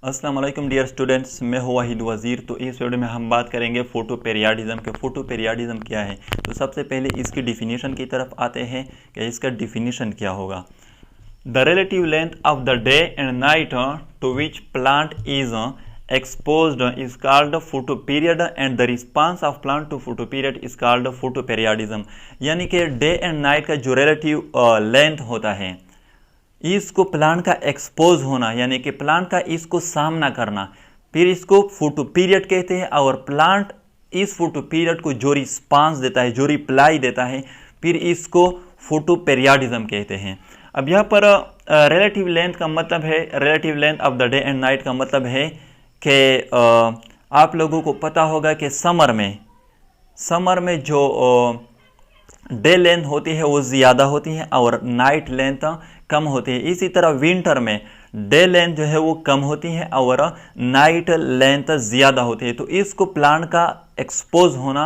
अस्सलाम वालेकुम dear students, मैं हूँ वाहिद वज़ीर। तो इस वीडियो में हम बात करेंगे फोटो पेरियाडिज़म के। फोटो पेरियाडिज़म क्या है, तो सबसे पहले इसकी डिफिनीशन की तरफ आते हैं कि इसका डिफिनीशन क्या होगा। The relative length of the day and night to which plant is exposed is called photo period and the response of plant to photo period is called photo periodism। यानी कि डे एंड नाइट का जो relative length होता है, इसको plant का expose होना यानी कि प्लांट का इसको सामना करना, फिर इसको फोटो पीरियड कहते हैं। और प्लांट इस फोटो पीरियड को जो रिस्पांस देता है, जो रिप्लाई देता है, फिर इसको फोटो पेरियाडिज्म कहते हैं। अब यहाँ पर रिलेटिव लेंथ का मतलब है, relative length of the day and night का मतलब है कि आप लोगों को पता होगा कि समर में जो डे लेंथ होती है वो ज़्यादा होती है और नाइट लेंथ कम होती है। इसी तरह विंटर में डे लेंथ जो है वो कम होती है और नाइट लेंथ ज़्यादा होती है। तो इसको प्लांट का एक्सपोज होना,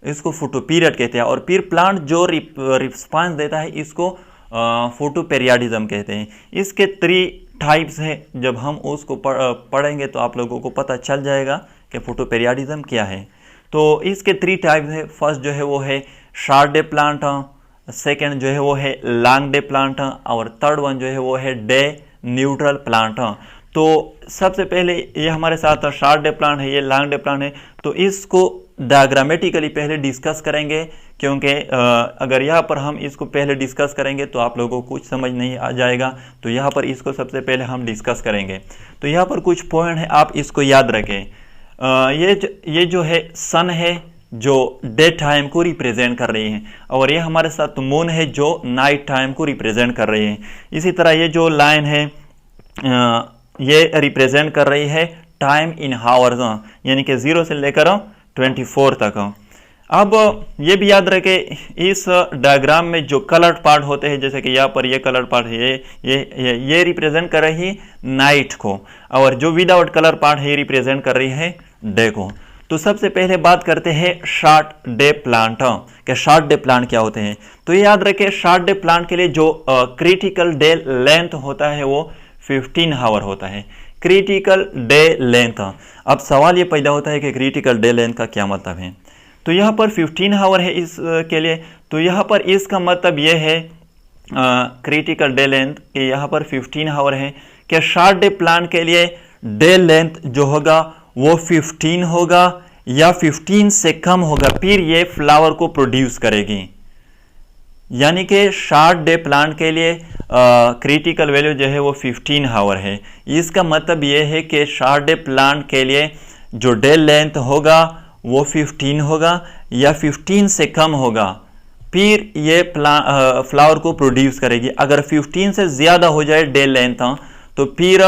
इसको फोटो पीरियड कहते हैं। और फिर प्लांट जो रिस्पांस देता है, इसको फोटो पेरियाडिज्म कहते हैं। इसके 3 टाइप्स हैं। जब हम उसको पढ़ेंगे तो आप लोगों को पता चल जाएगा कि फोटो पेरियाडिज्म क्या है। तो इसके 3 टाइप्स हैं। फर्स्ट जो है वो है शॉर्ट डे प्लांट, सेकेंड जो है वो है लॉन्ग डे प्लांट और थर्ड वन जो है वो है डे न्यूट्रल प्लांट। तो सबसे पहले ये हमारे साथ शॉर्ट डे प्लांट है, ये लॉन्ग डे प्लांट है। तो इसको डायग्रामेटिकली पहले डिस्कस करेंगे, क्योंकि अगर यहाँ पर हम इसको पहले डिस्कस करेंगे तो आप लोगों को कुछ समझ नहीं आ जाएगा। तो यहाँ पर इसको सबसे पहले हम डिस्कस करेंगे। तो यहाँ पर कुछ पॉइंट है, आप इसको याद रखें। ये जो है सन है जो डे टाइम को रिप्रेजेंट कर रही है, और ये हमारे साथ मून है जो नाइट टाइम को रिप्रेजेंट कर रही है। इसी तरह ये जो लाइन है ये रिप्रेजेंट कर रही है टाइम इन हावर्स, यानी कि 0 से लेकर 24 तक। अब ये भी याद रखें, इस डायग्राम में जो कलर्ड पार्ट होते हैं, जैसे कि यहाँ पर ये कलर्ड पार्ट है, ये रिप्रेजेंट कर रही है नाइट को, और जो विदाउट कलर पार्ट है ये रिप्रेजेंट कर रही है डे को। तो सबसे पहले बात करते हैं शॉर्ट डे प्लांट के। शॉर्ट डे प्लांट क्या होते हैं, तो ये याद रखें, शॉर्ट डे प्लांट के लिए जो क्रिटिकल डे लेंथ होता है वो 15 आवर होता है। Critical day length. अब सवाल ये पैदा होता है कि क्रिटिकल डे लेंथ का क्या मतलब है। तो यहाँ पर 15 आवर है इसके लिए। तो यहाँ पर इसका मतलब ये है क्रिटिकल डे लेंथ कि यहाँ पर 15 आवर है कि शॉर्ट डे प्लांट के लिए डे लेंथ जो होगा वो 15 होगा या 15 से कम होगा, फिर ये फ्लावर को प्रोड्यूस करेगी। यानी कि शॉर्ट डे प्लांट के लिए क्रिटिकल वैल्यू जो है वो 15 आवर है। इसका मतलब ये है कि शॉर्ट डे प्लांट के लिए जो डे लेंथ होगा वो 15 होगा या 15 से कम होगा, फिर ये फ्लावर को प्रोड्यूस करेगी। अगर 15 से ज़्यादा हो जाए डे लेंथ तो फिर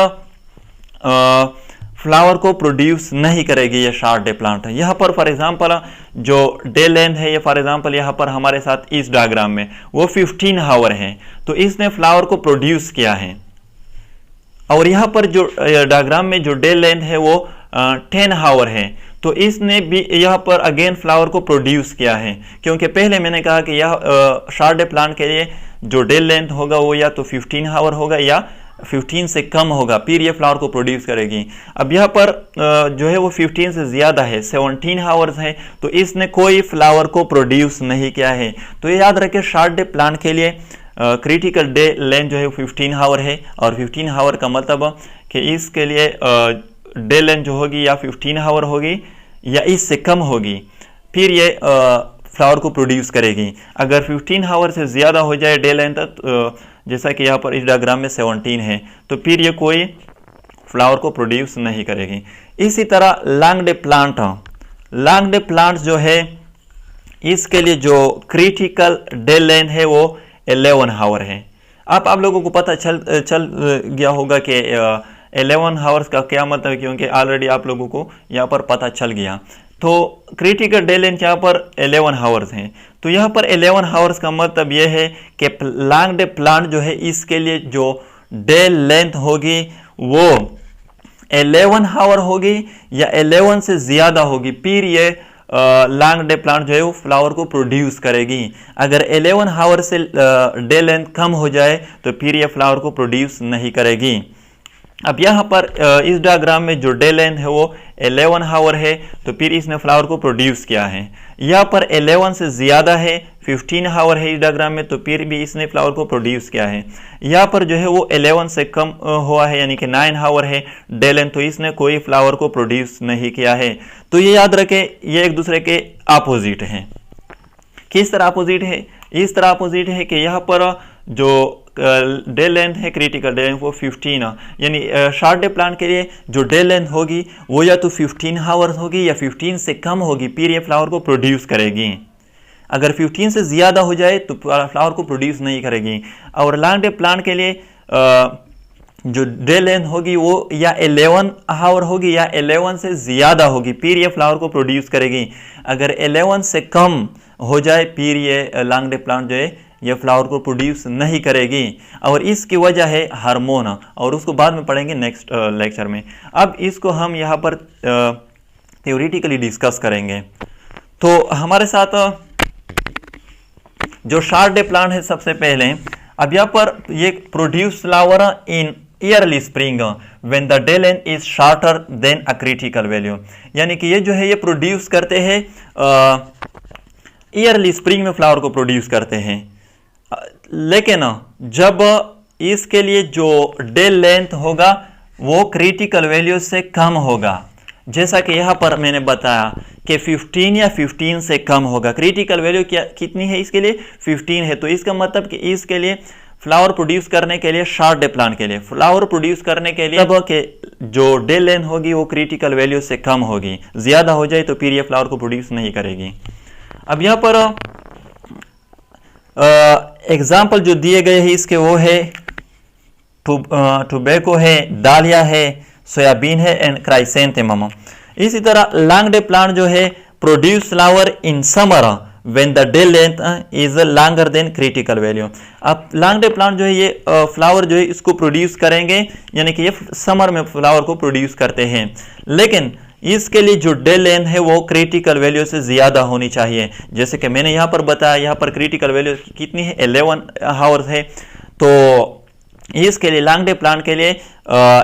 फ्लावर को प्रोड्यूस नहीं करेगी ये शॉर्ट डे प्लांट। यहाँ पर फॉर एग्जांपल जो डे लेंथ है, ये फॉर एग्जांपल यहाँ पर हमारे साथ इस डायग्राम में वो 15 आवर है, तो इसने फ्लावर को प्रोड्यूस किया है। और यहाँ पर जो डायग्राम में जो डे लेंथ है वो 10 आवर है, तो इसने भी यहाँ पर अगेन फ्लावर को प्रोड्यूस किया है। क्योंकि पहले मैंने कहा कि यह शॉर्ट डे प्लांट के लिए जो डे लेंथ होगा वो या तो 15 आवर होगा या 15 से कम होगा, फिर ये फ्लावर को प्रोड्यूस करेगी। अब यहाँ पर जो है वो 15 से ज़्यादा है, 17 आवर्स है, तो इसने कोई फ्लावर को प्रोड्यूस नहीं किया है। तो ये याद रखें, शॉर्ट डे प्लांट के लिए क्रिटिकल डे लेंथ जो है 15 आवर है, और 15 आवर का मतलब कि इसके लिए डे लेंथ जो होगी या 15 आवर होगी या इससे कम होगी, फिर ये फ्लावर को प्रोड्यूस करेगी। अगर 15 आवर से ज़्यादा हो जाए डे लेंथ, जैसा कि यहाँ पर इस डायग्राम में 17 है, तो फिर ये कोई फ्लावर को प्रोड्यूस नहीं करेगी। इसी तरह long day plant, long day plant जो है इसके लिए जो क्रिटिकल डे लेंथ है वो 11 आवर है। आप लोगों को पता चल गया होगा कि 11 आवर्स का क्या मतलब, क्योंकि ऑलरेडी आप लोगों को यहाँ पर पता चल गया। तो क्रिटिकल डे लेंथ यहाँ पर 11 आवर्स हैं। तो यहाँ पर 11 आवर्स का मतलब ये है कि लॉन्ग डे प्लांट जो है इसके लिए जो डे लेंथ होगी वो 11 आवर होगी या 11 से ज़्यादा होगी, फिर ये लॉन्ग डे प्लांट जो है वो फ्लावर को प्रोड्यूस करेगी। अगर 11 आवर से डे लेंथ कम हो जाए तो फिर ये फ्लावर को प्रोड्यूस नहीं करेगी। अब यहाँ पर इस डायग्राम में जो डे लेंथ है वो 11 आवर है, तो फिर इसने फ्लावर को प्रोड्यूस किया है। यहाँ पर 11 से ज़्यादा है, 15 आवर है इस डायग्राम में, तो फिर भी इसने फ्लावर को प्रोड्यूस किया है। यहाँ पर जो है वो 11 से कम हुआ है, यानी कि 9 आवर है डे लेंथ, तो इसने कोई फ्लावर को प्रोड्यूस नहीं किया है। तो ये याद रखें, ये एक दूसरे के अपोजिट हैं। किस तरह अपोजिट है? इस तरह अपोजिट है कि यहाँ पर जो डे लेंथ है, क्रिटिकल डे लेंथ वो 15, यानी शॉर्ट डे प्लांट के लिए जो डे लेंथ होगी वो या तो 15 आवर्स होगी या 15 से कम होगी, फिर ये फ्लावर को प्रोड्यूस करेगी। अगर 15 से ज़्यादा हो जाए तो फ्लावर को प्रोड्यूस नहीं करेगी। और लॉन्ग डे प्लांट के लिए जो डे लेंथ होगी वो या 11 आवर होगी या 11 से ज़्यादा होगी, फिर ये फ्लावर को प्रोड्यूस करेगी। अगर 11 से कम हो जाए फिर ये लॉन्ग डे प्लांट जो है ये फ्लावर को प्रोड्यूस नहीं करेगी, और इसकी वजह है हार्मोन, और उसको बाद में पढ़ेंगे नेक्स्ट लेक्चर में। अब इसको हम यहाँ पर थ्योरेटिकली डिस्कस करेंगे। तो हमारे साथ जो शॉर्ट डे प्लांट है, सबसे पहले अब यहाँ पर ये produce flower in yearly spring when the day length is shorter than a critical value, यानी कि ये जो है ये प्रोड्यूस करते हैं ईयरली स्प्रिंग में फ्लावर को प्रोड्यूस करते हैं। लेकिन जब इसके लिए जो डे लेंथ होगा वो क्रिटिकल वैल्यू से कम होगा, जैसा कि यहाँ पर मैंने बताया कि 15 या 15 से कम होगा। क्रिटिकल वैल्यू कितनी है इसके लिए? 15 है। तो इसका मतलब कि इसके लिए फ्लावर प्रोड्यूस करने के लिए, शॉर्ट डे प्लांट के लिए फ्लावर प्रोड्यूस करने के लिए के जो डे लेंथ होगी वो क्रिटिकल वैल्यू से कम होगी। ज़्यादा हो जाए तो फिर ये फ्लावर को प्रोड्यूस नहीं करेगी। अब यहाँ पर एग्जाम्पल जो दिए गए हैं इसके वो है टोबैको है, दालिया है, सोयाबीन है एंड क्राइसेंथेमम। इसी तरह लॉन्ग डे प्लांट जो है produce flower in summer when the day length is longer than critical value. अब लॉन्ग डे प्लांट जो है ये फ्लावर जो है इसको प्रोड्यूस करेंगे, यानी कि ये समर में फ्लावर को प्रोड्यूस करते हैं, लेकिन इसके लिए जो डे लेंथ है वो क्रिटिकल वैल्यू से ज़्यादा होनी चाहिए। जैसे कि मैंने यहाँ पर बताया, यहाँ पर क्रिटिकल वैल्यू कितनी है? 11 आवर्स है। तो इसके लिए लॉन्ग डे प्लांट के लिए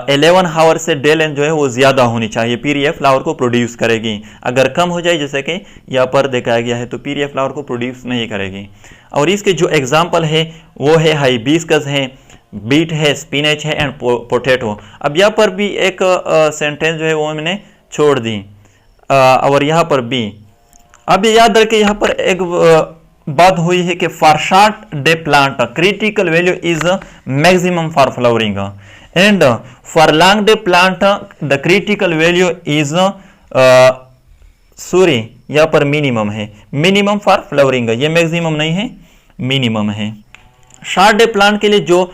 11 आवर से डे लेंथ जो है वो ज़्यादा होनी चाहिए, फिर ये फ्लावर को प्रोड्यूस करेगी। अगर कम हो जाए जैसे कि यहाँ पर दिखाया गया है तो फिर ये फ्लावर को प्रोड्यूस नहीं करेगी। और इसके जो एग्जाम्पल है वो है हाइबिस्कस है, बीट है, स्पिनच है एंड पोटैटो। अब यहाँ पर भी एक सेंटेंस जो है वो मैंने छोड़ दी, और यहाँ पर भी अब याद रखें, यहाँ पर एक बात हुई है कि for short day plant critical value is maximum for flowering and for long day plant the critical value is sorry यहाँ पर मिनिमम है, मिनिमम फॉर फ्लावरिंग, ये मैक्सिमम नहीं है, मिनिमम है। शॉर्ट डे प्लांट के लिए जो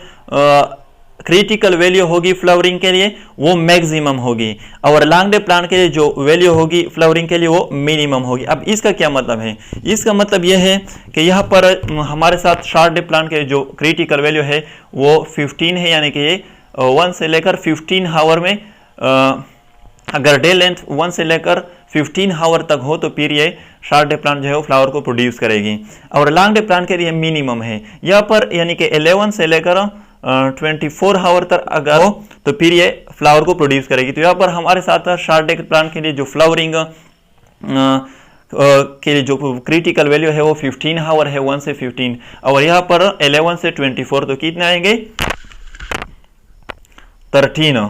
क्रिटिकल वैल्यू होगी फ्लावरिंग के लिए वो मैक्सिमम होगी, और लॉन्ग डे प्लांट के लिए जो वैल्यू होगी फ्लावरिंग के लिए वो मिनिमम होगी। अब इसका क्या मतलब है? इसका मतलब यह है कि यहाँ पर हमारे साथ शॉर्ट डे प्लांट के जो क्रिटिकल वैल्यू है वो 15 है, यानी कि ये 1 से लेकर 15 आवर में अगर डे लेंथ 1 से लेकर 15 आवर तक हो तो फिर ये शॉर्ट डे प्लांट जो है वो फ्लावर को प्रोड्यूस करेगी। और लॉन्ग डे प्लांट के लिए मिनिमम है यहाँ पर, यानी कि 11 से लेकर 24 आवर तक अगर हो तो फिर ये फ्लावर को प्रोड्यूस करेगी। तो यहाँ पर हमारे साथ शॉर्ट डे प्लांट के लिए जो फ्लावरिंग के लिए जो क्रिटिकल वैल्यू है वो 15 आवर है, 1 से 15, और यहाँ पर 11 से 24 तो कितने आएंगे? 13।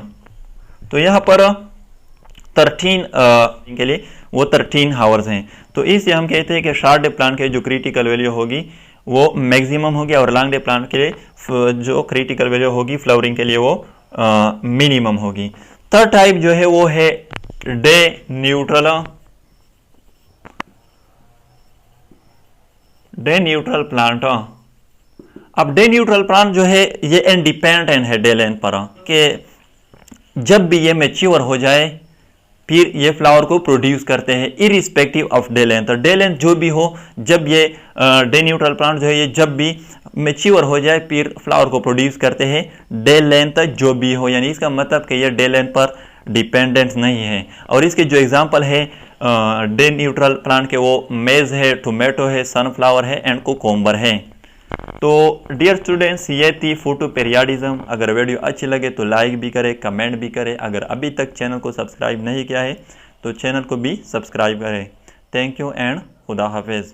तो यहाँ पर 13 के लिए वो 13 आवर्स हैं। तो इससे हम कहते हैं कि शॉर्ट डे प्लांट के जो क्रिटिकल वैल्यू होगी वो मैक्सिमम होगी, और लॉन्ग डे प्लांट के लिए जो क्रिटिकल वैल्यू होगी फ्लावरिंग के लिए वो मिनिमम होगी। थर्ड टाइप जो है वो है डे न्यूट्रल प्लांट। अब डे न्यूट्रल प्लांट जो है ये इंडिपेंडेंट है डे लेंथ पर, कि जब भी ये मैच्योर हो जाए फिर ये फ्लावर को प्रोड्यूस करते हैं irrespective of day length. Day length जो भी हो, जब ये डे न्यूट्रल प्लांट जो है ये जब भी मैच्योर हो जाए फिर फ्लावर को प्रोड्यूस करते हैं डे लेंथ जो भी हो, यानी इसका मतलब कि ये डे लेंथ पर डिपेंडेंट नहीं है। और इसके जो एग्जांपल है डे न्यूट्रल प्लांट के वो मेज है, टोमेटो है, सनफ्लावर है एंड कोकोम्बर है। तो डियर स्टूडेंट्स, ये थी फोटो पीरियाडिज्म। अगर वीडियो अच्छी लगे तो लाइक भी करें, कमेंट भी करें। अगर अभी तक चैनल को सब्सक्राइब नहीं किया है तो चैनल को भी सब्सक्राइब करें। थैंक यू एंड खुदा हाफिज़।